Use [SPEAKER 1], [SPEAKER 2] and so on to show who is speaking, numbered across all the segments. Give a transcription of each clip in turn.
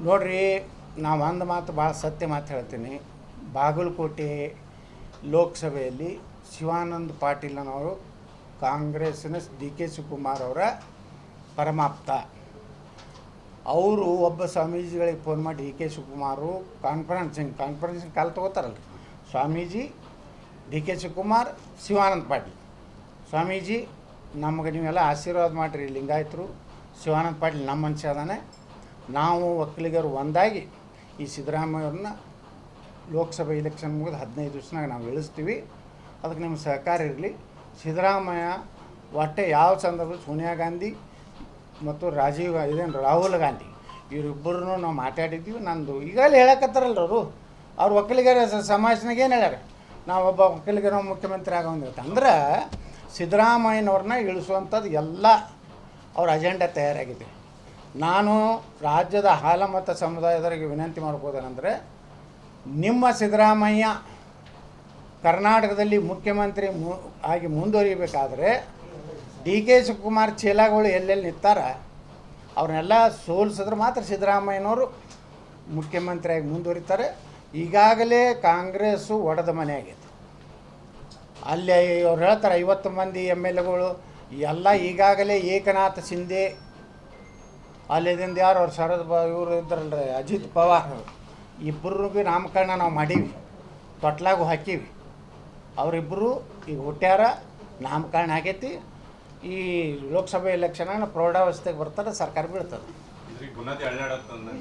[SPEAKER 1] ನೋಡ್ರಿ, ನಾವು ಒಂದು ಮಾತು ಭಾಳ ಸತ್ಯ ಮಾತು ಹೇಳ್ತೀನಿ. ಬಾಗಲಕೋಟೆ ಲೋಕಸಭೆಯಲ್ಲಿ ಶಿವಾನಂದ ಪಾಟೀಲನವರು ಕಾಂಗ್ರೆಸ್ಸಿನ ಡಿ ಕೆ ಶಿವಕುಮಾರ್ ಅವರ ಪರಮಾಪ್ತ. ಅವರು ಒಬ್ಬ ಸ್ವಾಮೀಜಿಗಳಿಗೆ ಫೋನ್ ಮಾಡಿ ಡಿ ಕೆ ಶಿವಕುಮಾರು ಕಾನ್ಫರೆನ್ಸಿಂಗ್ ಕಾಲ್ ತೊಗೋತಾರಲ್ಲ, ಸ್ವಾಮೀಜಿ ಡಿ ಕೆ ಶಿವಕುಮಾರ್ ಶಿವಾನಂದ ಪಾಟೀಲ್, ಸ್ವಾಮೀಜಿ ನಮಗೆ ನೀವೆಲ್ಲ ಆಶೀರ್ವಾದ ಮಾಡಿರಿ, ಲಿಂಗಾಯತರು ಶಿವಾನಂದ ಪಾಟೀಲ್ ನಮ್ಮ ಮನುಷ್ಯ ಅದಾನೆ, ನಾವು ಒಕ್ಕಲಿಗರು ಒಂದಾಗಿ ಈ ಸಿದ್ದರಾಮಯ್ಯವ್ರನ್ನ ಲೋಕಸಭೆ ಇಲೆಕ್ಷನ್ ಮುಗಿದು 15 ದಿವಸನಾಗ ನಾವು ಇಳಿಸ್ತೀವಿ, ಅದಕ್ಕೆ ನಿಮ್ಮ ಸಹಕಾರ ಇರಲಿ. ಸಿದ್ದರಾಮಯ್ಯ ಒಟ್ಟೆ ಯಾವ ಸಂದರ್ಭದಲ್ಲಿ ಸೋನಿಯಾ ಗಾಂಧಿ ಮತ್ತು ರಾಹುಲ್ ಗಾಂಧಿ ಇವರಿಬ್ಬರೂ ನಾವು ಮಾತಾಡಿದ್ದೀವಿ. ನಂದು ಈಗಲೇ ಹೇಳಕತ್ತಾರಲ್ಲ ಅವ್ರು ಒಕ್ಕಲಿಗರ ಸಮಾಜನಾಗ ಏನು ಹೇಳ್ಯಾರ, ನಾವೊಬ್ಬ ಒಕ್ಕಲಿಗರ ಮುಖ್ಯಮಂತ್ರಿ ಆಗೋಂಗಿರುತ್ತೆ ಅಂದ್ರೆ ಸಿದ್ದರಾಮಯ್ಯನವ್ರನ್ನ ಇಳಿಸುವಂಥದ್ದು ಎಲ್ಲ ಅವ್ರ ಅಜೆಂಡಾ ತಯಾರಾಗಿದೆ. ನಾನು ರಾಜ್ಯದ ಹಾಲಮತ ಸಮುದಾಯದವರಿಗೆ ವಿನಂತಿ ಮಾಡ್ಬೋದೇನೆಂದರೆ, ನಿಮ್ಮ ಸಿದ್ದರಾಮಯ್ಯ ಕರ್ನಾಟಕದಲ್ಲಿ ಮುಖ್ಯಮಂತ್ರಿ ಆಗಿ ಮುಂದುವರಿಬೇಕಾದ್ರೆ ಡಿ ಕೆ ಶಿವಕುಮಾರ್ ಚೀಲಗಳು ಎಲ್ಲೆಲ್ಲಿ ನಿಂತಾರ ಅವ್ರನ್ನೆಲ್ಲ ಸೋಲಿಸಿದ್ರೆ ಮಾತ್ರ ಸಿದ್ದರಾಮಯ್ಯನವರು ಮುಖ್ಯಮಂತ್ರಿಯಾಗಿ ಮುಂದುವರಿತಾರೆ. ಈಗಾಗಲೇ ಕಾಂಗ್ರೆಸ್ಸು ಒಡೆದ ಮನೆ ಆಗೈತೆ. ಅಲ್ಲಿ ಅವ್ರು ಹೇಳ್ತಾರೆ 50 ಮಂದಿ MLAಗಳು ಎಲ್ಲ ಈಗಾಗಲೇ ಏಕನಾಥ ಶಿಂದೆ, ಅಲ್ಲಿಂದ ಯಾರು ಅವ್ರು ಇವರು ಇದ್ದಾರಲ್ರಿ ಅಜಿತ್ ಪವಾರ್, ಇಬ್ಬರಿಗೂ ನಾಮಕರಣ ನಾವು ಮಾಡೀವಿ, ತೊಟ್ಲಾಗೂ ಹಾಕೀವಿ. ಅವರಿಬ್ಬರು ಈಗ ಹುಟ್ಟ್ಯಾರ, ನಾಮಕರಣ ಆಗೈತಿ. ಈ ಲೋಕಸಭೆ ಎಲೆಕ್ಷನ್ ಪ್ರೌಢಾವಸ್ಥೆಗೆ ಬರ್ತಾರೆ, ಸರ್ಕಾರ ಬೀಳ್ತದೆ,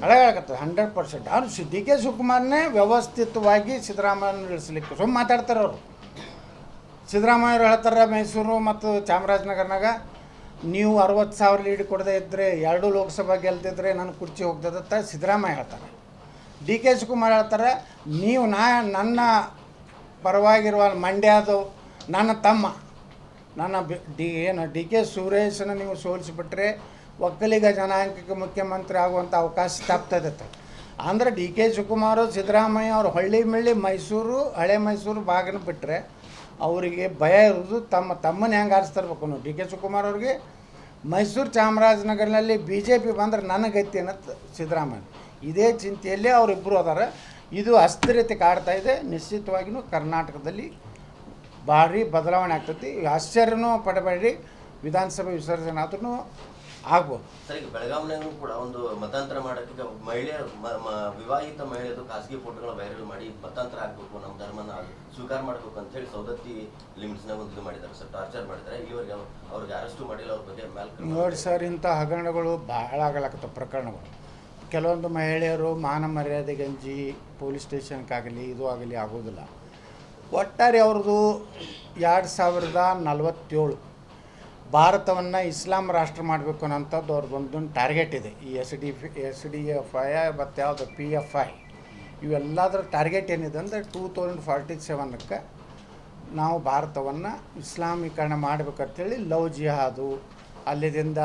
[SPEAKER 1] ಹಳೆಯಾಗತ್ತೆ 100%. ಅವ್ರು ಡಿ ಕೆ ಶಿವಕುಮಾರ್ನೇ ವ್ಯವಸ್ಥಿತವಾಗಿ ಸಿದ್ದರಾಮಯ್ಯನ ಇಳಿಸ್ಲಿಕ್ಕೆ ಸುಮ್ಮನೆ ಮಾತಾಡ್ತಾರೆ ಅವರು. ಸಿದ್ದರಾಮಯ್ಯವ್ರು ಹೇಳ್ತಾರೆ ಮೈಸೂರು ಮತ್ತು ಚಾಮರಾಜನಗರನಾಗ ನೀವು 60,000 ಲೀಡ್ ಕೊಡದೇ ಇದ್ದರೆ 2 ಲೋಕಸಭಾ ಗೆಲ್ದಿದ್ರೆ ನನ್ನ ಕುರ್ಚಿ ಹೋಗ್ತದತ್ತ ಸಿದ್ದರಾಮಯ್ಯ ಹೇಳ್ತಾರೆ. ಡಿ ಕೆ ಶಿವಕುಮಾರ್ ಹೇಳ್ತಾರೆ ನೀವು ನನ್ನ ಪರವಾಗಿರುವ ಮಂಡ್ಯದು ನನ್ನ ತಮ್ಮ ಡಿ ಕೆ ಸುರೇಶನ ನೀವು ಸೋಲಿಸಿಬಿಟ್ರೆ ಒಕ್ಕಲಿಗ ಜನಾಂಗಕ್ಕೆ ಮುಖ್ಯಮಂತ್ರಿ ಆಗುವಂಥ ಅವಕಾಶ ತಪ್ತದತ್ತೆ. ಅಂದರೆ ಡಿ ಕೆ ಶಿವಕುಮಾರ್ ಸಿದ್ದರಾಮಯ್ಯ ಅವರು ಹಳ್ಳಿ ಮಿಳ್ಳಿ ಮೈಸೂರು ಹಳೆ ಮೈಸೂರು ಭಾಗನ ಬಿಟ್ಟರೆ ಅವರಿಗೆ ಭಯ ಇರೋದು ತಮ್ಮನ್ನ ಹೆಂಗೆ ಆರಿಸ್ತಿರ್ಬೇಕು ಅನ್ನೋ. ಡಿ ಕೆ ಶಿವಕುಮಾರ್ ಅವ್ರಿಗೆ ಮೈಸೂರು ಚಾಮರಾಜನಗರನಲ್ಲಿ BJP ಬಂದರೆ ನನಗೈತಿ ಅನ್ನೋದು ಸಿದ್ದರಾಮಯ್ಯ. ಇದೇ ಚಿಂತೆಯಲ್ಲೇ ಅವರಿಬ್ಬರು ಅದಾರ. ಇದು ಅಸ್ಥಿರತೆ ಕಾಡ್ತಾ ಇದೆ. ನಿಶ್ಚಿತವಾಗಿಯೂ ಕರ್ನಾಟಕದಲ್ಲಿ ಭಾರಿ ಬದಲಾವಣೆ ಆಗ್ತೈತಿ. ಆಶ್ಚರ್ಯನೂ ಪಡಬೇಡಿ, ವಿಧಾನಸಭೆ ವಿಸರ್ಜನೆ ಆದ್ರೂ ಆಗ್ಬೋದು.
[SPEAKER 2] ಸರ್, ಈಗ ಬೆಳಗಾವಿನಾಗೂ ಕೂಡ ಒಂದು ಮತಾಂತರ ಮಾಡೋಕ್ಕೆ ವಿವಾಹಿತ ಮಹಿಳೆಯದು ಖಾಸಗಿ ಫೋಟೋಗಳ ವೈರಲ್ ಮಾಡಿ ಮತಾಂತರ ಆಗಬೇಕು, ನಮ್ಮ ಧರ್ಮನ ಸ್ವೀಕಾರ ಮಾಡಬೇಕು ಅಂತ ಹೇಳಿ ಸೌದತ್ತಿ ಲಿಮಿಟ್ಸ್ನಾಗ ಒಂದು ಇದು ಮಾಡಿದ್ದಾರೆ ಸರ್, ಟಾರ್ಚರ್ ಮಾಡಿದ್ದಾರೆ. ಇಲ್ಲಿವರೆಗೆ ಅವ್ರಿಗೆ ಅರೆಸ್ಟು ಮಾಡಿಲ್ಲ. ಅವ್ರ ಬಗ್ಗೆ
[SPEAKER 1] ನೋಡಿ ಸರ್, ಇಂಥ ಹಗರಣಗಳು ಭಾಳ ಆಗಲಾಕತ್ತವೆ ಪ್ರಕರಣಗಳು. ಕೆಲವೊಂದು ಮಹಿಳೆಯರು ಮಾನ ಮರ್ಯಾದೆ ಗಂಜಿ ಪೊಲೀಸ್ ಸ್ಟೇಷನ್ಗಾಗಲಿ ಇದು ಆಗಲಿ ಆಗೋದಿಲ್ಲ. ಒಟ್ಟಾರೆ ಅವ್ರದ್ದು 2047 ಭಾರತವನ್ನು ಇಸ್ಲಾಂ ರಾಷ್ಟ್ರ ಮಾಡಬೇಕು ಅನ್ನೋಂಥದ್ದು ಅವ್ರದ್ದೊಂದು ಟಾರ್ಗೆಟ್ ಇದೆ. ಈ SDFI ಮತ್ತು ಯಾವುದು PFI ಇವೆಲ್ಲದರ ಟಾರ್ಗೆಟ್ ಏನಿದೆ ಅಂದರೆ 2047ಕ್ಕೆ ನಾವು ಭಾರತವನ್ನು ಇಸ್ಲಾಮೀಕರಣ ಮಾಡಬೇಕಂತೇಳಿ ಲವ್ ಜಿಹಾದು ಅಲ್ಲಿದಿಂದ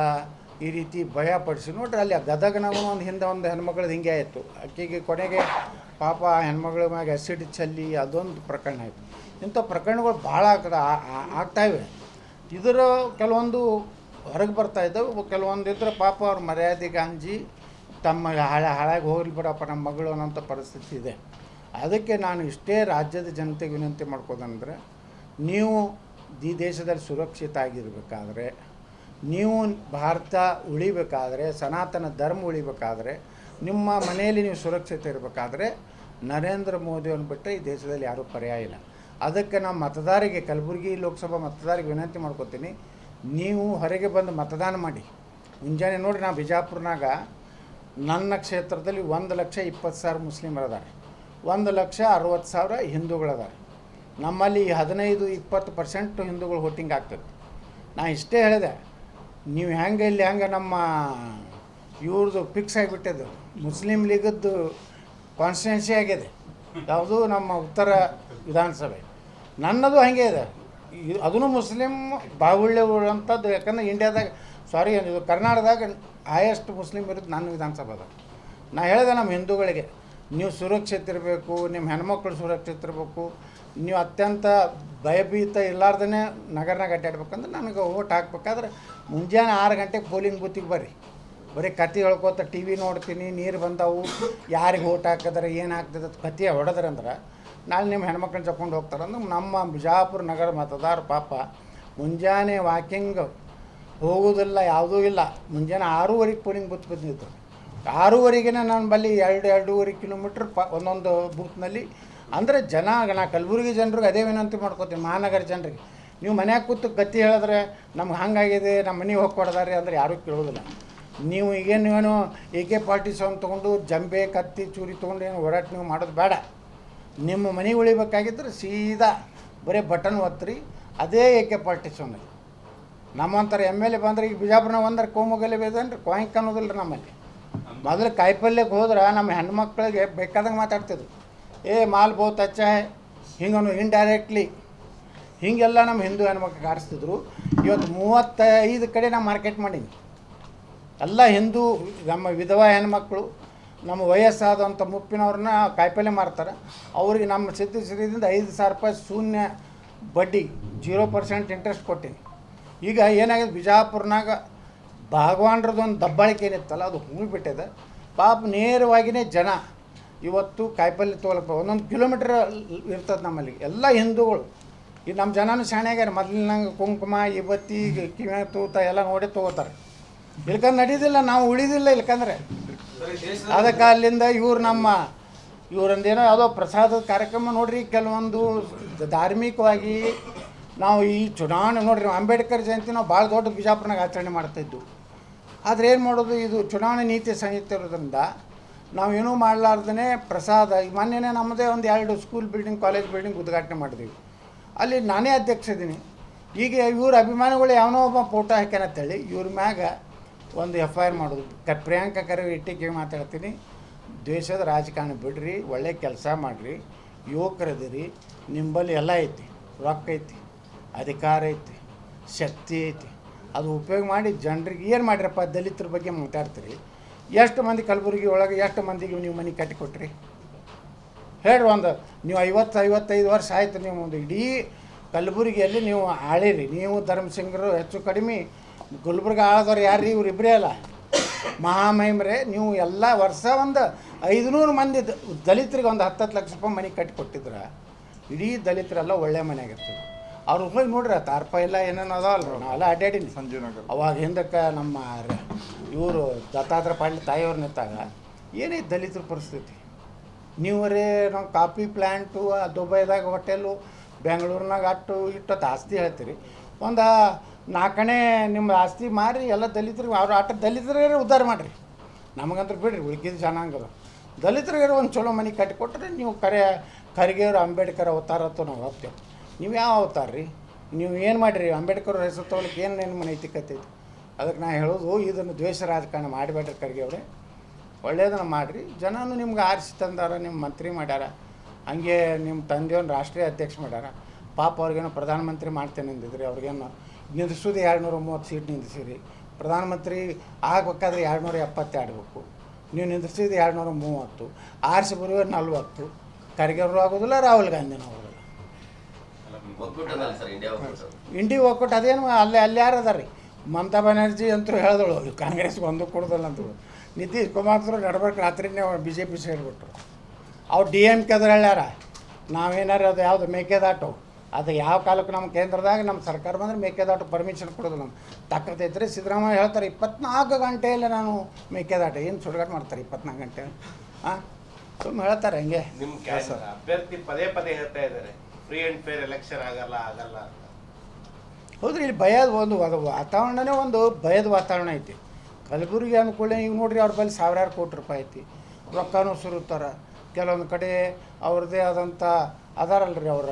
[SPEAKER 1] ಈ ರೀತಿ ಭಯಪಡಿಸಿ. ನೋಡ್ರಿ, ಅಲ್ಲಿ ಗದಗನಾಗೂ ಒಂದು ಹೆಣ್ಮಕ್ಳದ್ದು ಹಿಂಗೆ ಆಯಿತು. ಆಕೆಗೆ ಕೊನೆಗೆ ಪಾಪ ಹೆಣ್ಮಗಳ ಮ್ಯಾಗೆ ಆ್ಯಸಿಡ್ ಚೆಲ್ಲಿ ಅದೊಂದು ಪ್ರಕರಣ ಆಯಿತು. ಇಂಥ ಪ್ರಕರಣಗಳು ಭಾಳ ಆಗ್ತಾಯಿವೆ. ಇದರ ಕೆಲವೊಂದು ಹೊರಗೆ ಬರ್ತಾಯಿದ್ದಾವೆ, ಕೆಲವೊಂದು ಇದ್ರೆ ಪಾಪ ಅವ್ರ ಮರ್ಯಾದೆಗೆ ಅಂಜಿ ತಮ್ಮ ಹಾಳಾಗಿ ಹೋಗ್ಲಿ ಬಿಡಪ್ಪ ನಮ್ಮ ಮಗಳು ಅನ್ನೋಂಥ ಪರಿಸ್ಥಿತಿ ಇದೆ. ಅದಕ್ಕೆ ನಾನು ಇಷ್ಟೇ ರಾಜ್ಯದ ಜನತೆಗೆ ವಿನಂತಿ ಮಾಡ್ಕೋದಂದರೆ, ನೀವು ಈ ದೇಶದಲ್ಲಿ ಸುರಕ್ಷಿತ ಆಗಿರಬೇಕಾದ್ರೆ, ನೀವು ಭಾರತ ಉಳಿಬೇಕಾದ್ರೆ, ಸನಾತನ ಧರ್ಮ ಉಳಿಬೇಕಾದ್ರೆ, ನಿಮ್ಮ ಮನೆಯಲ್ಲಿ ನೀವು ಸುರಕ್ಷಿತ ಇರಬೇಕಾದ್ರೆ ನರೇಂದ್ರ ಮೋದಿಯನ್ನು ಬಿಟ್ಟರೆ ಈ ದೇಶದಲ್ಲಿ ಯಾರೂ ಪರ್ಯಾಯ ಇಲ್ಲ. ಅದಕ್ಕೆ ನಾವು ಮತದಾರರಿಗೆ, ಕಲಬುರಗಿ ಲೋಕಸಭಾ ಮತದಾರರಿಗೆ ವಿನಂತಿ ಮಾಡ್ಕೋತೀನಿ, ನೀವು ಹೊರಗೆ ಬಂದು ಮತದಾನ ಮಾಡಿ. ಮುಂಜಾನೆ ನೋಡಿ, ನಾವು ಬಿಜಾಪುರನಾಗ ನನ್ನ ಕ್ಷೇತ್ರದಲ್ಲಿ 1,20,000 ಮುಸ್ಲಿಮರು ಅದಾರೆ, 1,60,000 ಹಿಂದೂಗಳದಾರೆ. ನಮ್ಮಲ್ಲಿ 15-20% ಹಿಂದೂಗಳು ವೋಟಿಂಗ್ ಆಗ್ತದೆ. ನಾ ಇಷ್ಟೇ ಹೇಳಿದೆ, ನೀವು ಹೆಂಗೆ ನಮ್ಮ ಇವ್ರದ್ದು ಫಿಕ್ಸ್ ಆಗಿಬಿಟ್ಟಿದ್ದು ಮುಸ್ಲಿಂ ಲೀಗದ್ದು ಕಾನ್ಸ್ಟಿಟ್ಯೂನ್ಸಿ ಆಗಿದೆ, ಯಾವುದು ನಮ್ಮ ಉತ್ತರ ವಿಧಾನಸಭೆ. ನನ್ನದು ಹಾಗೆ ಇದೆ, ಅದೂ ಮುಸ್ಲಿಂ ಬಾಹುಳ್ಯ ಅಂಥದ್ದು. ಯಾಕಂದ್ರೆ ಇಂಡಿಯಾದಾಗ ಇದು ಕರ್ನಾಟಕದಾಗ ಹೈಯೆಸ್ಟ್ ಮುಸ್ಲಿಮ್ ಇರೋದು ನನ್ನ ವಿಧಾನಸಭೆದಾಗ. ನಾ ಹೇಳಿದೆ ನಮ್ಮ ಹಿಂದೂಗಳಿಗೆ, ನೀವು ಸುರಕ್ಷಿತ ಇರಬೇಕು, ನಿಮ್ಮ ಹೆಣ್ಮಕ್ಳು ಸುರಕ್ಷಿತ ಇರಬೇಕು, ನೀವು ಅತ್ಯಂತ ಭಯಭೀತ ಇಲ್ಲಾರ್ದೇ ನಗರನಾಗ ಅಡ್ಡಾಡ್ಬೇಕಂದ್ರೆ ನನಗೆ ಓಟ್ ಹಾಕ್ಬೇಕಾದ್ರೆ ಮುಂಜಾನೆ 6 ಗಂಟೆಗೆ ಪೋಲಿಂಗ್ ಬೂತಿಗೆ ಬರ್ರಿ. ಬರೀ ಕತೆ ಹೇಳ್ಕೊತ ಟಿ ವಿ ನೋಡ್ತೀನಿ, ನೀರು ಬಂದವು, ಯಾರಿಗೆ ಓಟ್ ಹಾಕಿದ್ರೆ ಏನು ಆಗ್ತದೆ ಕತೆ ಹೊಡೆದ್ರಂದ್ರೆ ನಾಳೆ ನಿಮ್ಮ ಹೆಣ್ಮಕ್ಳನ್ನ ಚಪ್ಕೊಂಡು ಹೋಗ್ತಾರಂದ್ರೆ ನಮ್ಮ ಬಿಜಾಪುರ ನಗರ ಮತದಾರ ಪಾಪ ಮುಂಜಾನೆ ವಾಕಿಂಗ್ ಹೋಗೋದಿಲ್ಲ, ಯಾವುದೂ ಇಲ್ಲ. ಮುಂಜಾನೆ 6:30 ಪೋಲಿಂಗ್ ಬೂತ್ ಬಂದಿತ್ತು. 6:30ಗೆ ನಾನು ಬಲ್ಲಿ 2-2.5 ಕಿಲೋಮೀಟ್ರ್ ಒಂದೊಂದು ಬೂತ್ನಲ್ಲಿ. ಅಂದರೆ ಜನ ನಾ ಕಲಬುರಗಿ ಜನರಿಗೆ ಅದೇ ವಿನಂತಿ ಮಾಡ್ಕೋತೀನಿ, ಮಹಾನಗರ ಜನರಿಗೆ, ನೀವು ಮನ್ಯಾಗ ಕೂತು ಕತ್ತಿ ಹೇಳಿದ್ರೆ ನಮ್ಗೆ ಹಂಗಾಗಿದೆ, ನಮ್ಮ ಮನೆಗೆ ಹೋಗಿ ಕೊಡ್ದಾರೆ ಅಂದರೆ ಯಾರೂ ಕೇಳೋದಿಲ್ಲ. ನೀವು ಈಗೇನು AK-47 ತೊಗೊಂಡು ಜಂಬೆ ಕತ್ತಿ ಚೂರಿ ತೊಗೊಂಡು ಏನು ಓಡಾಟ ನೀವು ಮಾಡೋದು ಬೇಡ. ನಿಮ್ಮ ಮನೆ ಉಳಿಬೇಕಾಗಿದ್ದರೆ ಸೀದಾ ಬರೀ ಬಟನ್ ಒತ್ತಿರಿ, ಅದೇ AK-47. ನಮ್ಮಂಥರ MLA ಬಂದ್ರೆ ಈಗ ಬಿಜಾಪುರನ ಒಂದರ ಕೋಮುಗಲೆ ಬೇದನ್ರಿ, ಕಾಯಿಂಕ್ ಅನ್ನೋದಿಲ್ಲ ರೀ ನಮ್ಮಲ್ಲಿ. ಮೊದಲು ಕಾಯಿಪಲ್ಯಕ್ಕೆ ಹೋದ್ರೆ ನಮ್ಮ ಹೆಣ್ಮಕ್ಳಿಗೆ ಬೇಕಾದಂಗೆ ಮಾತಾಡ್ತಿದ್ರು, ಮಾಲ್ ಬಹುತ್ ಅಚ್ಚ ಹೈ ಹಿಂಗನು ಇಂಡೈರೆಕ್ಟ್ಲಿ ಹೀಗೆಲ್ಲ ನಮ್ಮ ಹಿಂದೂ ಹೆಣ್ಮಕ್ಳಿಗೆ ಆಡಿಸ್ತಿದ್ರು. ಇವತ್ತು 35 ಕಡೆ ನಾವು ಮಾರ್ಕೆಟ್ ಮಾಡೀನಿ. ಎಲ್ಲ ಹಿಂದೂ ನಮ್ಮ ವಿಧವಾ ಹೆಣ್ಮಕ್ಳು, ನಮ್ಮ ವಯಸ್ಸಾದಂಥ ಮುಪ್ಪಿನವ್ರನ್ನ ಕಾಯಿಪಲ್ಯ ಮಾರ್ತಾರೆ. ಅವ್ರಿಗೆ ನಮ್ಮ ಸಿದ್ಧಶ್ರೀದಿಂದ 5,000 ರೂಪಾಯಿ ಶೂನ್ಯ ಬಡ್ಡಿ 0% ಇಂಟ್ರೆಸ್ಟ್ ಕೊಟ್ಟೀನಿ. ಈಗ ಏನಾಗಿದೆ ಬಿಜಾಪುರನಾಗ ಭಾಗವಾನ್ರದೊಂದು ದಬ್ಬಾಳಿಕೆ ಏನಿತ್ತಲ್ಲ ಅದು ಹೋಗಿಬಿಟ್ಟಿದೆ. ಪಾಪ ನೇರವಾಗಿಯೇ ಜನ ಇವತ್ತು ಕಾಯಿಪಲ್ಯ ತೊಗೊಳಕ್ಕೆ ಒಂದೊಂದು ಕಿಲೋಮೀಟ್ರ್ ಇರ್ತದೆ ನಮ್ಮಲ್ಲಿ. ಎಲ್ಲ ಹಿಂದೂಗಳು ಈಗ ನಮ್ಮ ಜನನೂ ಶಾಣ್ಯಾಗ್ಯಾರ. ಮೊದಲಿನಂಗೆ ಕುಂಕುಮ ಇವತ್ತಿ ಕಿವಿ ತೂತ ಎಲ್ಲ ನೋಡಿ ತೊಗೋತಾರೆ. ಇಲ್ಕಂದ್ರೆ ನಡೀದಿಲ್ಲ, ನಾವು ಉಳಿದಿಲ್ಲ ಇಲ್ಕಂದ್ರೆ. ಅದಕ್ಕೆ ಅಲ್ಲಿಂದ ಇವರಂದೇನೋ ಯಾವುದೋ ಪ್ರಸಾದದ ಕಾರ್ಯಕ್ರಮ ನೋಡ್ರಿ. ಕೆಲವೊಂದು ಧಾರ್ಮಿಕವಾಗಿ ನಾವು ಈ ಚುನಾವಣೆ ನೋಡ್ರಿ, ಅಂಬೇಡ್ಕರ್ ಜಯಂತಿ ನಾವು ಭಾಳ ದೊಡ್ಡ ಬಿಜಾಪುರನಾಗ ಆಚರಣೆ ಮಾಡ್ತಾಯಿದ್ದು. ಆದರೆ ಏನು ಮಾಡೋದು, ಇದು ಚುನಾವಣೆ ನೀತಿ ಸಂಹಿತೆ ಇರೋದ್ರಿಂದ ನಾವೇನೂ ಮಾಡಲಾರ್ದೇ ಪ್ರಸಾದ. ಈಗ ಮೊನ್ನೆನೇ ನಮ್ಮದೇ ಒಂದು 2 ಸ್ಕೂಲ್ ಬಿಲ್ಡಿಂಗ್, ಕಾಲೇಜ್ ಬಿಲ್ಡಿಂಗ್ ಉದ್ಘಾಟನೆ ಮಾಡಿದ್ದೀವಿ. ಅಲ್ಲಿ ನಾನೇ ಅಧ್ಯಕ್ಷ ಇದ್ದೀನಿ. ಈಗ ಇವ್ರ ಅಭಿಮಾನಿಗಳು ಯಾವನೋ ಒಬ್ಬ ಫೋಟೋ ಹಾಕ್ಯಾನಂತೇಳಿ ಇವ್ರ ಮ್ಯಾಗ ಒಂದು FIR ಮಾಡೋದು. ಪ್ರಿಯಾಂಕಾ ಖರ್ಗೆ ಇಟ್ಟಿಗೆ ಮಾತಾಡ್ತೀನಿ, ದ್ವೇಷದ ರಾಜಕಾರಣ ಬಿಡ್ರಿ, ಒಳ್ಳೆ ಕೆಲಸ ಮಾಡಿರಿ, ಯುವಕರದಿರಿ, ನಿಂಬಲ್ಲಿ ಎಲ್ಲ ಐತಿ, ರೊಕ್ಕ ಐತಿ, ಅಧಿಕಾರ ಐತಿ, ಶಕ್ತಿ ಐತಿ, ಅದು ಉಪಯೋಗ ಮಾಡಿ ಜನರಿಗೆ ಏನು ಮಾಡಿರಪ್ಪ. ದಲಿತರ ಬಗ್ಗೆ ಮಾತಾಡ್ತೀರಿ, ಎಷ್ಟು ಮಂದಿ ಕಲಬುರಗಿ ಒಳಗೆ ಎಷ್ಟು ಮಂದಿಗೆ ನೀವು ಮನೆ ಕಟ್ಟಿಕೊಟ್ರಿ ಹೇಳ್ರಿ. ಒಂದು ನೀವು 50-55 ವರ್ಷ ಆಯಿತು, ನೀವು ಒಂದು ಇಡೀ ಕಲಬುರಗಿಯಲ್ಲಿ ನೀವು ಆಳಿರಿ. ನೀವು ಧರ್ಮಸಿಂಗರು ಹೆಚ್ಚು ಕಡಿಮೆ, ಗುಲ್ಬರ್ಗ ಆಳದವ್ರು ಯಾರ್ರಿ, ಇವ್ರು ಇಬ್ಬರೇ ಅಲ್ಲ ಮಹಾಮಹಿಮ್ರೆ. ನೀವು ಎಲ್ಲ ವರ್ಷ ಒಂದು 500 ಮಂದಿ ದಲಿತರಿಗೆ ಒಂದು 10 ಲಕ್ಷ ರೂಪಾಯಿ ಮನೆ ಕಟ್ಟಿಕೊಟ್ಟಿದ್ರೆ ಇಡೀ ದಲಿತರೆಲ್ಲ ಒಳ್ಳೆ ಮನೆಯಾಗಿರ್ತದೆ. ಅವ್ರು ಹೋಗಿ ನೋಡ್ರಿ, ತಾರ್ಪ ಎಲ್ಲ ಏನೇನು ಅದಾವಲ್ಲ, ನಾವೆಲ್ಲ ಅಡ್ಡಾಡೀನಿ ಸಂಜೀವನಗರ. ಅವಾಗ ಹಿಂದಕ್ಕೆ ನಮ್ಮ ಇವರು ದತ್ತಾತ್ರೇಯ ಪಾಟೀಲ್ ತಾಯಿಯವ್ರು ನಿಂತಾಗ ಏನೈತೆ ದಲಿತರ ಪರಿಸ್ಥಿತಿ. ನೀವರೇ ನಾವು ಕಾಫಿ ಪ್ಲ್ಯಾಂಟು, ದುಬೈದಾಗ ಹೋಟೆಲು, ಬೆಂಗಳೂರಿನಾಗ ಅಟ್ಟು ಇಟ್ಟೊತ್ತು ಆಸ್ತಿ ಹೇಳ್ತೀರಿ. ಒಂದು 4 ನಿಮ್ಮ ಆಸ್ತಿ ಮಾರಿ ಎಲ್ಲ ದಲಿತರಿಗೆ ಅವ್ರು ದಲಿತರಿಗೆ ಉದ್ಧಾರ ಮಾಡಿರಿ. ನಮಗಂತೂ ಬಿಡ್ರಿ, ಉಳ್ಕಿದ್ದು ಜನಾಂಗದ ದಲಿತರಿಗೆ ಒಂದು ಚಲೋ ಮನೆ ಕಟ್ಟಿಕೊಟ್ರೆ ನೀವು ಖರ್ಗೆಯವರು ಅಂಬೇಡ್ಕರ್ ಅವತಾರತ್ತು ನಾವು ಹೋಗ್ತೇವೆ. ನೀವು ಯಾವ ಅವತಾರ ರೀ? ನೀವು ಏನು ಮಾಡಿರಿ? ಅಂಬೇಡ್ಕರ್ ಹೆಸರು ತೊಗೊಳಕ್ಕೆ ಏನು ನೈತಿಕತೆ ಐತಿ? ಅದಕ್ಕೆ ನಾ ಹೇಳೋದು, ಇದನ್ನು ದ್ವೇಷ ರಾಜಕಾರಣ ಮಾಡಿಬೇಡ್ರಿ. ಖರ್ಗೆ ಅವರೇ, ಒಳ್ಳೆಯದನ್ನು ಮಾಡಿರಿ. ಜನನು ನಿಮ್ಗೆ ಆರಿಸಿ ತಂದಾರ, ನಿಮ್ಮ ಮಂತ್ರಿ ಮಾಡ್ಯಾರ, ಹಂಗೆ ನಿಮ್ಮ ತಂದೆಯವ್ರನ್ನ ರಾಷ್ಟ್ರೀಯ ಅಧ್ಯಕ್ಷ ಮಾಡ್ಯಾರ. ಪಾಪ ಅವ್ರಿಗೇನೋ ಪ್ರಧಾನಮಂತ್ರಿ ಮಾಡ್ತೇನೆ ಅಂದಿದ್ರಿ, ಅವ್ರಿಗೇನು ನಿಂದಿಸೋದು 230 ಸೀಟ್ ನಿಂದಿಸಿರಿ. ಪ್ರಧಾನಮಂತ್ರಿ ಆಗಬೇಕಾದ್ರೆ 270 ಆಡಬೇಕು, ನೀವು ನಿಂದಿಸಿದ್ದು 230, ಆರಿಸಿ ಬರುವ 40. ಖರ್ಗೆ ಅವರು ಆಗೋದಿಲ್ಲ, ರಾಹುಲ್ ಗಾಂಧಿನೂ ಆಗೋದಿಲ್ಲ. ಇಂಡಿಯಾ ಒಕ್ಕೂಟ ಅದೇನು ಅಲ್ಲಿ ಯಾರು ಅದ ರೀ? ಮಮತಾ ಬ್ಯಾನರ್ಜಿ ಅಂತೂ ಹೇಳಿದಳು ಕಾಂಗ್ರೆಸ್ಗೆ ಒಂದು ಕೊಡೋದಿಲ್ಲ ಅಂತೇಳಿ. ನಿತೀಶ್ ಕುಮಾರ್ ನಡ್ಬೇಕು ರಾತ್ರಿನೇ BJP ಸೇರಿಬಿಟ್ರು. ಅವ್ರು DMK ಅದ್ರ ಹೇಳ್ಯಾರ, ನಾವೇನಾರು ಅದು ಯಾವುದು ಮೇಕೆದಾಟು, ಅದು ಯಾವ ಕಾಲಕ್ಕೆ ನಮ್ಮ ಕೇಂದ್ರದಾಗ ನಮ್ಮ ಸರ್ಕಾರ ಬಂದರೆ ಮೇಕೆದಾಟು ಪರ್ಮಿಷನ್ ಕೊಡೋದಿಲ್ಲ. ನಮ್ಮ ತಕ್ಕದೈತ್ರಿ. ಸಿದ್ದರಾಮಯ್ಯ ಹೇಳ್ತಾರೆ 24 ಗಂಟೆಯಲ್ಲಿ ನಾನು ಮೇಕೆದಾಟ. ಏನು ಸುಡುಗಾಟ ಮಾಡ್ತಾರೆ 24 ಗಂಟೆ? ಹಾಂ, ಸುಮ್ಮನೆ ಹೇಳ್ತಾರೆ ಹಂಗೆ.
[SPEAKER 3] ನಿಮ್ಮ ಅಭ್ಯರ್ಥಿ ಪದೇ ಹೇಳ್ತಾ ಇದ್ದಾರೆ ಫ್ರೀ ಆ್ಯಂಡ್ ಫೇರ್ ಎಲೆಕ್ಷನ್ ಆಗಲ್ಲ ಅಂತ.
[SPEAKER 1] ಹೌದ್ರಿ, ಇಲ್ಲಿ ಭಯದ ಒಂದು ವಾತಾವರಣನೇ ಒಂದು ಭಯದ ವಾತಾವರಣ ಐತಿ ಕಲಬುರಗಿ ಅಂದ್ಕೊಳ್ಳಿ. ಈಗ ನೋಡ್ರಿ, ಅವ್ರ ಬಳಿ 1000 ಕೋಟಿ ರೂಪಾಯಿ ಐತಿ, ರೊಕ್ಕನೂ ಸುರುತ್ತಾರೆ. ಕೆಲವೊಂದು ಕಡೆ ಅವ್ರದ್ದೇ ಆದಂಥ ಅದಾರಲ್ರಿ, ಅವರ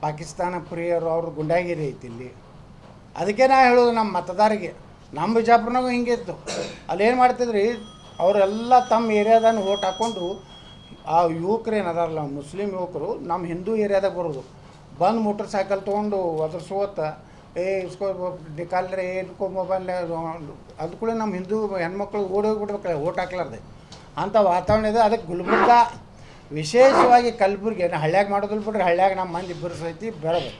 [SPEAKER 1] ಪಾಕಿಸ್ತಾನ ಪ್ರಿಯರು, ಅವ್ರ ಗುಂಡಾಗಿರಿ ಐತಿ ಇಲ್ಲಿ. ಅದಕ್ಕೆ ನಾ ಹೇಳೋದು ನಮ್ಮ ಮತದಾರಿಗೆ, ನಮ್ಮ ಬಿಜಾಪುರನಾಗೂ ಹಿಂಗಿತ್ತು. ಅಲ್ಲೇನು ಮಾಡ್ತಿದ್ರಿ, ಅವರೆಲ್ಲ ತಮ್ಮ ಏರಿಯಾದಾಗ ಓಟ್ ಹಾಕ್ಕೊಂಡು ಆ ಯುವಕರು ಏನದಾರಲ್ಲ, ಮುಸ್ಲಿಂ ಯುವಕರು ನಮ್ಮ ಹಿಂದೂ ಏರಿಯಾದಾಗ ಬರೋದು, ಬಂದು ಮೋಟ್ರ್ ಸೈಕಲ್ ತೊಗೊಂಡು ಅದ್ರ ಸೋತ ಇಸ್ಕೋ ನಿಕಾಲ್ ರೇ ಇನ್ಕೋ ಮೊಬೈಲ್ ಅದು ಕೂಡ ನಮ್ಮ ಹಿಂದೂ ಹೆಣ್ಮಕ್ಳು ಓಡೋಗ್ಬಿಡ್ಬೇಕಲ್ಲ ಓಟ್ ಹಾಕ್ಲಾರ್ದೆ ಅಂಥ ವಾತಾವರಣ ಇದೆ. ಅದಕ್ಕೆ ಗುಲ್ಬರ್ಗ ವಿಶೇಷವಾಗಿ ಕಲಬುರ್ಗಿ ಹಳ್ಳ್ಯಾಗ ಮಾಡೋದಿಲ್ಲ ಬಿಡ್ರಿ, ಹಳ್ಳ್ಯಾಗ ನಮ್ಮ ಮಂದಿ ಬಿರ್ಸೈತಿ ಬೆಳೆದು.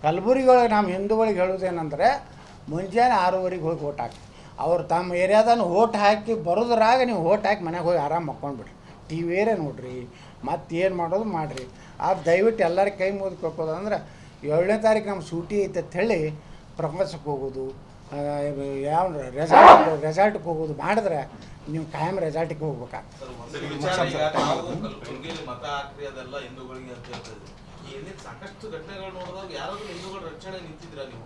[SPEAKER 1] ಕಲಬುರ್ಗಿ ಒಳಗೆ ನಮ್ಮ ಹಿಂದೂಗಳಿಗೆ ಹೇಳೋದೇನೆಂದರೆ ಮುಂಜಾನೆ 6:30 ಹೋಗಿ ಓಟ್ ಹಾಕಿ. ಅವ್ರು ತಮ್ಮ ಏರಿಯಾದಾನ ಓಟ್ ಹಾಕಿ ಬರೋದ್ರಾಗ ನೀವು ಓಟ್ ಹಾಕಿ ಮನೆಗೆ ಹೋಗಿ ಆರಾಮ ಮಕ್ಕೊಂಡ್ಬಿಡ್ರಿ ಟಿ ವಿಯರೇ ನೋಡ್ರಿ ಮತ್ತೇನು ಮಾಡೋದು ಮಾಡಿರಿ ಅದು ದಯವಿಟ್ಟು ಎಲ್ಲರ ಕೈ ಮುಗಿದು ಕೊಕ್ಕೋದಂದ್ರೆ 7ನೇ ತಾರೀಕು ನಮ್ಮ ಸೂಟಿ ಐತೆ ಅಂತ ಹೇಳಿ ಪ್ರವಾಸಕ್ಕೆ ಹೋಗೋದು ಯಾವ ರೆಸಾರ್ಟ್ಗೆ ಹೋಗೋದು ಮಾಡಿದ್ರೆ ನೀವು ಕಾಯಂ ರೆಸಾರ್ಟಿಗೆ ಹೋಗ್ಬೇಕಾಗ್ತದೆ.
[SPEAKER 4] ಮತ ಹಾಕ್ರಿ ಅದೆಲ್ಲ ಹಿಂದೂಗಳಿಗೆ ಅಂತ ಹೇಳ್ತದೆ. ಏನೇನು ಸಾಕಷ್ಟು ಘಟನೆಗಳು ನೋಡಿದಾಗ ಯಾರಾದ್ರೂ ಹಿಂದೂಗಳ ರಕ್ಷಣೆ ನಿಂತಿದ್ರ ನೀವು?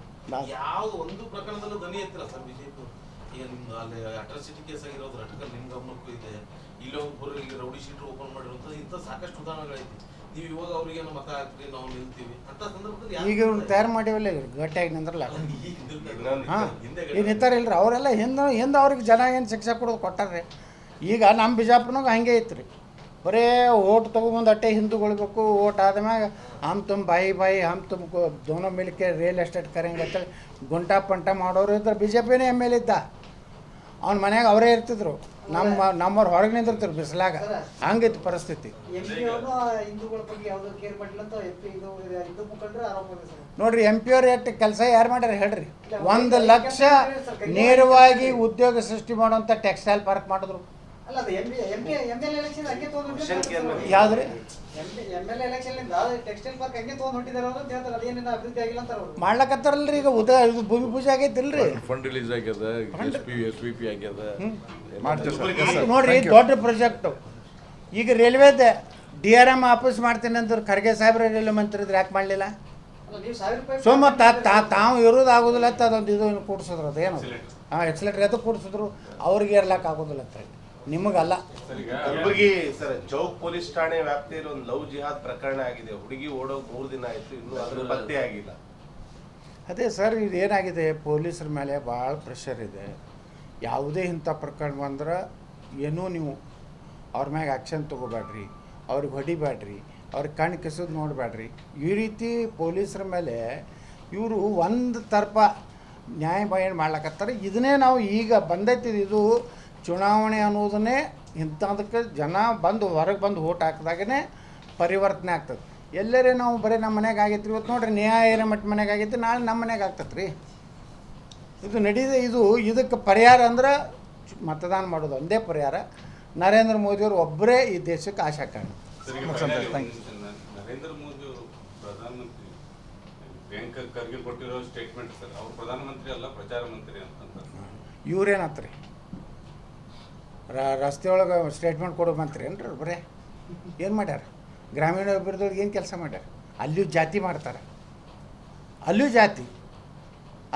[SPEAKER 4] ಯಾವ ಒಂದು ಪ್ರಕರಣದಲ್ಲೂ ಧ್ವನಿ ಎತ್ತಿಲ್ಲ ಸರ್ ಬಿಜೆಪಿ. ಈಗ ನಿಮ್ದು ಅಲ್ಲಿ ಅಟ್ರಾಸಿಟಿ ಕೇಸ್ ಆಗಿರೋದು ರಟಕಲ್ ನಿಮ್ಮ ಗಮನಕ್ಕೂ ಇದೆ. ಇಲ್ಲೊಬ್ಬರು ಇಲ್ಲಿ ರೌಡಿ ಶೀಟರ್ ಓಪನ್ ಮಾಡಿರುವಂಥದ್ದು ಇಂಥ ಸಾಕಷ್ಟು ಉದಾಹರಣೆಗಳೈತಿ. ನೀವು ಇವಾಗ ಅವ್ರಿಗೆ ಮತ ಹಾಕ್ರಿ ನಾವು ನಿಲ್ತೀವಿ ಅಂತ ಸಂದರ್ಭದಲ್ಲಿ
[SPEAKER 1] ಈಗ ಇವ್ರು ತಯಾರು ಮಾಡಿವಲ್ಲ ಗಟ್ಟಿಯಾಗಿ ನಿಂದ್ರಲ್ಲ ಹಾಂ ಈಗ ನಿಂತಾರಿಲ್ರಿ ಅವರೆಲ್ಲ ಹಿಂದೆ ಅವ್ರಿಗೆ ಜನ ಏನು ಶಿಕ್ಷೆ ಕೊಡೋದು ಕೊಟ್ಟಾರ್ರಿ. ಈಗ ನಮ್ಮ ಬಿಜಾಪುರನಾಗ ಹಂಗೆ ಐತ್ರಿ ಬರೇ ಓಟ್ ತೊಗೊಬಂದು ಅಟ್ಟೆ ಹಿಂದೂಗೊಳ್ಬೇಕು ಓಟ್ ಆದ್ಮ್ಯಾಗ ಹಮ್ ತುಂಬ ಬಾಯಿ ಹಮ್ ತುಂಬ ದೋನೋ ಮಿಲ್ಕೆ ರಿಯಲ್ ಎಸ್ಟೇಟ್ ಕರೆಂಗೆ ಅಂತೇಳಿ ಗುಂಟ ಪಂಟ ಮಾಡೋರು ಇದ್ರೆ ಬಿ ಜೆ ಪಿನೇ ಎಮ್ ಎಲ್ ಇದ್ದ ಅವ್ನ ಮನ್ಯಾಗ ಅವರೇ ಇರ್ತಿದ್ರು ನಮ್ಮವ್ರು ಹೊರಗೆ ನಿಂದಿರ್ತಿರು ಬಿಸಿಲಾಗ ಹಂಗಿತ್ತು ಪರಿಸ್ಥಿತಿ. ನೋಡ್ರಿ ಎಂ ಪಿ ಅವ್ರು ಎಷ್ಟು ಕೆಲಸ ಯಾರು ಮಾಡ್ಯಾರ ಹೇಳ್ರಿ. 1 ಲಕ್ಷ ನೇರವಾಗಿ ಉದ್ಯೋಗ ಸೃಷ್ಟಿ ಮಾಡುವಂಥ ಟೆಕ್ಸ್ಟೈಲ್ ಪಾರ್ಕ್ ಮಾಡಿದ್ರು. ಯಾವ್ದ್ರಿ ಮಾಡ್ಲಕತ್ತಾರಲ್ರಿ ಈಗ ಇದು ಭೂಮಿ ಪೂಜೆ ಆಗೈತಿಲ್ರಿ
[SPEAKER 5] ಫಂಡ್ ರಿಲೀಸ್ ಆಗ್ಯದ SVP ಆಗ್ಯದ
[SPEAKER 1] ನೋಡ್ರಿ ದೊಡ್ಡ ಪ್ರಾಜೆಕ್ಟು. ಈಗ ರೈಲ್ವೇದ DRM ಆಫೀಸ್ ಮಾಡ್ತೀನಿ ಅಂದ್ರೆ ಖರ್ಗೆ ಸಾಹೇಬ್ರ ರೈಲ್ವೆ ಮಂತ್ರಿ ಇದ್ರೆ ಯಾಕೆ ಮಾಡಲಿಲ್ಲ? ಸೋಮ ತಾವು ಇರೋದಾಗೋದಿಲ್ಲ ಅಂತ ಅದೊಂದು ಇದು ಕೂಡಿಸಿದ್ರು ಅದೇನು ಎಕ್ಸಲೇಟರ್ ಅದು ಕೂಡಿಸಿದ್ರು ಅವ್ರಿಗೆ ಇರ್ಲಕ್ಕೆ ಆಗೋದಿಲ್ಲ ಅಂತ ಹೇಳಿ ನಿಮಗಲ್ಲ.
[SPEAKER 3] ಕಲಬುರಗಿ ಸರ್ ಚೌಕ್ ಪೊಲೀಸ್ ಠಾಣೆ ವ್ಯಾಪ್ತಿಯಲ್ಲಿ ಒಂದು ಲವ್ ಜಿಹಾದ್ ಪ್ರಕರಣ ಆಗಿದೆ. ಹುಡುಗಿ ಓಡೋಗಿ 3 ದಿನ ಆಯ್ತು, ಇನ್ನೂ ಅದ್ರ ಪತ್ತೆ ಆಗಿಲ್ಲ.
[SPEAKER 1] ಅದೇ ಸರ್ ಇದು ಏನಾಗಿದೆ ಪೊಲೀಸರ ಮೇಲೆ ಭಾಳ ಪ್ರೆಷರ್ ಇದೆ. ಯಾವುದೇ ಇಂಥ ಪ್ರಕರಣ ಬಂದ್ರೆ ಏನೂ ನೀವು ಅವ್ರ ಮ್ಯಾಗ ಆ್ಯಕ್ಷನ್ ತೊಗೋಬೇಡ್ರಿ, ಅವ್ರಿಗೆ ಹೊಡಿಬೇಡ್ರಿ, ಅವ್ರಿಗೆ ಕಣ್ಣು ಕಿಸೋದು ನೋಡಬೇಡ್ರಿ. ಈ ರೀತಿ ಪೊಲೀಸರ ಮೇಲೆ ಇವರು ಒಂದು ತರ್ಪ ನ್ಯಾಯ ಬಯಣೆ ಮಾಡ್ಲಕತ್ತಾರೆ. ಇದನ್ನೇ ನಾವು ಈಗ ಬಂದೈತಿ ಇದು ಚುನಾವಣೆ ಅನ್ನೋದನ್ನೇ ಇಂಥದಕ್ಕೆ ಜನ ಬಂದು ಹೊರಗೆ ಬಂದು ಓಟ್ ಹಾಕಿದಾಗೇ ಪರಿವರ್ತನೆ ಆಗ್ತದೆ. ಎಲ್ಲರೇ ನಾವು ಬರೀ ನಮ್ಮ ಮನೆಗೆ ಆಗೈತ್ರಿ ಇವತ್ತು ನೋಡ್ರಿ ನ್ಯಾಯ ಮಟ್ಟ ಮನೆಗೆ ಆಗೈತಿ ನಾಳೆ ನಮ್ಮ ಮನೆಗೆ ಆಗ್ತದೆ ರೀ. ಇದು ನಡೀದೆ. ಇದಕ್ಕೆ ಪರಿಹಾರ ಅಂದ್ರೆ ಮತದಾನ ಮಾಡೋದು ಒಂದೇ ಪರಿಹಾರ. ನರೇಂದ್ರ ಮೋದಿಯವರು ಒಬ್ಬರೇ ಈ ದೇಶಕ್ಕೆ ಆಶಾ ಕಾರಣ.
[SPEAKER 5] ನರೇಂದ್ರ ಮೋದಿ ಅವರು ಪ್ರಧಾನಮಂತ್ರಿ ಪ್ರಿಯಾಂಕಾ ಖರ್ಗೆ ಕೊಟ್ಟಿರೋ ಸ್ಟೇಟ್ಮೆಂಟ್ ಸರ್, ಅವ್ರು ಪ್ರಧಾನಮಂತ್ರಿ ಅಲ್ಲ ಪ್ರಚಾರ ಮಂತ್ರಿ ಅಂತ.
[SPEAKER 1] ಇವ್ರೇನತ್ರಿ ರಸ್ತೆ ಒಳಗೆ ಸ್ಟೇಟ್ಮೆಂಟ್ ಕೊಡೋ ಮಂತ್ರಿ ಏನ್ರಿ ಬರೇ ಏನು ಮಾಡ್ಯಾರ? ಗ್ರಾಮೀಣ ಅಭಿವೃದ್ಧಿಯೊಳಗೆ ಏನು ಕೆಲಸ ಮಾಡ್ಯಾರ? ಅಲ್ಲಿಯೂ ಜಾತಿ ಮಾಡ್ತಾರೆ, ಅಲ್ಲಿಯೂ ಜಾತಿ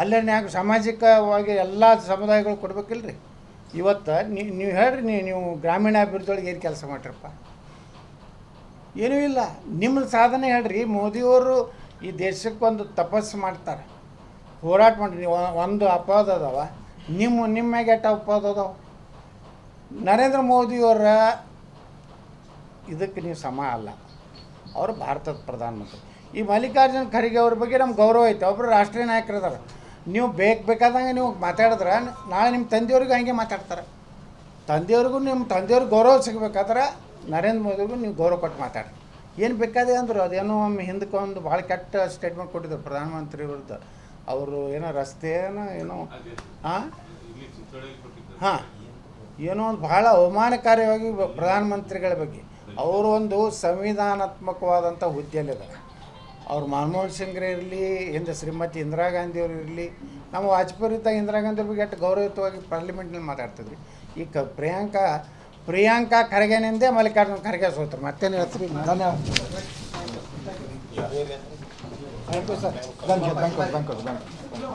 [SPEAKER 1] ಅಲ್ಲೇನ್ಯಾಗ ಸಾಮಾಜಿಕವಾಗಿ ಎಲ್ಲ ಸಮುದಾಯಗಳು ಕೊಡ್ಬೇಕಿಲ್ರಿ. ಇವತ್ತು ನೀವು ಹೇಳ್ರಿ ನೀವು ಗ್ರಾಮೀಣ ಅಭಿವೃದ್ಧಿಯೊಳಗೆ ಏನು ಕೆಲಸ ಮಾಡ್ರಪ್ಪ? ಏನೂ ಇಲ್ಲ. ನಿಮ್ಮ ಸಾಧನೆ ಹೇಳ್ರಿ. ಮೋದಿಯವರು ಈ ದೇಶಕ್ಕೊಂದು ತಪಸ್ಸು ಮಾಡ್ತಾರೆ, ಹೋರಾಟ ಮಾಡಿರಿ. ನೀವು ಒಂದು ಅಪವಾದ ಅದಾವ ನಿಮ್ಮ ಮ್ಯಾಗೆ ಎಷ್ಟು ಅಪವಾದ ಅದಾವ? ನರೇಂದ್ರ ಮೋದಿಯವರ ಇದಕ್ಕೆ ನೀವು ಸಮ ಅಲ್ಲ. ಅವರು ಭಾರತದ ಪ್ರಧಾನಮಂತ್ರಿ. ಈ ಮಲ್ಲಿಕಾರ್ಜುನ್ ಖರ್ಗೆ ಅವ್ರ ಬಗ್ಗೆ ನಮ್ಗೆ ಗೌರವ ಐತೆ. ಒಬ್ಬರು ರಾಷ್ಟ್ರೀಯ ನಾಯಕರು ಇದ್ದಾರೆ. ನೀವು ಬೇಕಾದಂಗೆ ನೀವು ಮಾತಾಡಿದ್ರೆ ನಾಳೆ ನಿಮ್ಮ ತಂದೆಯವ್ರಿಗೂ ಹಂಗೆ ಮಾತಾಡ್ತಾರೆ. ನಿಮ್ಮ ತಂದೆಯವ್ರಿಗೆ ಗೌರವ ಸಿಗಬೇಕಾದ್ರೆ ನರೇಂದ್ರ ಮೋದಿಗೂ ನೀವು ಗೌರವ ಕೊಟ್ಟು ಮಾತಾಡ್ರಿ. ಏನು ಬೇಕಾದೆ ಅಂದರು ಅದೇನೋ ಒಮ್ಮೆ ಹಿಂದಕ್ಕೆ ಒಂದು ಭಾಳ ಕೆಟ್ಟ ಸ್ಟೇಟ್ಮೆಂಟ್ ಕೊಟ್ಟಿದ್ರು ಪ್ರಧಾನಮಂತ್ರಿ ವಿರುದ್ಧ. ಅವರು ಏನೋ ರಸ್ತೆನೋ ಏನೋ ಹಾಂ ಏನೋ ಒಂದು ಭಾಳ ಅವಮಾನಕಾರಿಯಾಗಿ ಪ್ರಧಾನಮಂತ್ರಿಗಳ ಬಗ್ಗೆ. ಅವರು ಒಂದು ಸಂವಿಧಾನಾತ್ಮಕವಾದಂಥ ಹುದ್ದೆಯಲ್ಲಿದ್ದಾರೆ. ಅವ್ರು ಮನಮೋಹನ್ ಸಿಂಗ್ರೇ ಇರಲಿ, ಹಿಂದೆ ಶ್ರೀಮತಿ ಇಂದಿರಾ ಗಾಂಧಿಯವರು ಇರಲಿ, ನಮ್ಮ ವಾಜಪೇಯಿ ಇದ್ದಾಗ ಇಂದಿರಾ ಗಾಂಧಿ ಬಗ್ಗೆ ಎಷ್ಟು ಗೌರವಯುತವಾಗಿ ಪಾರ್ಲಿಮೆಂಟ್ನಲ್ಲಿ ಮಾತಾಡ್ತಿದ್ರಿ. ಈ ಪ್ರಿಯಾಂಕಾ ಖರ್ಗೆನಿಂದೇ ಮಲ್ಲಿಕಾರ್ಜುನ ಖರ್ಗೆ ಸೋತ್ರು. ಮತ್ತೇನು ಹೇಳ್ತೀರಿ? ಧನ್ಯವಾದ. Thank you sir. Thank you.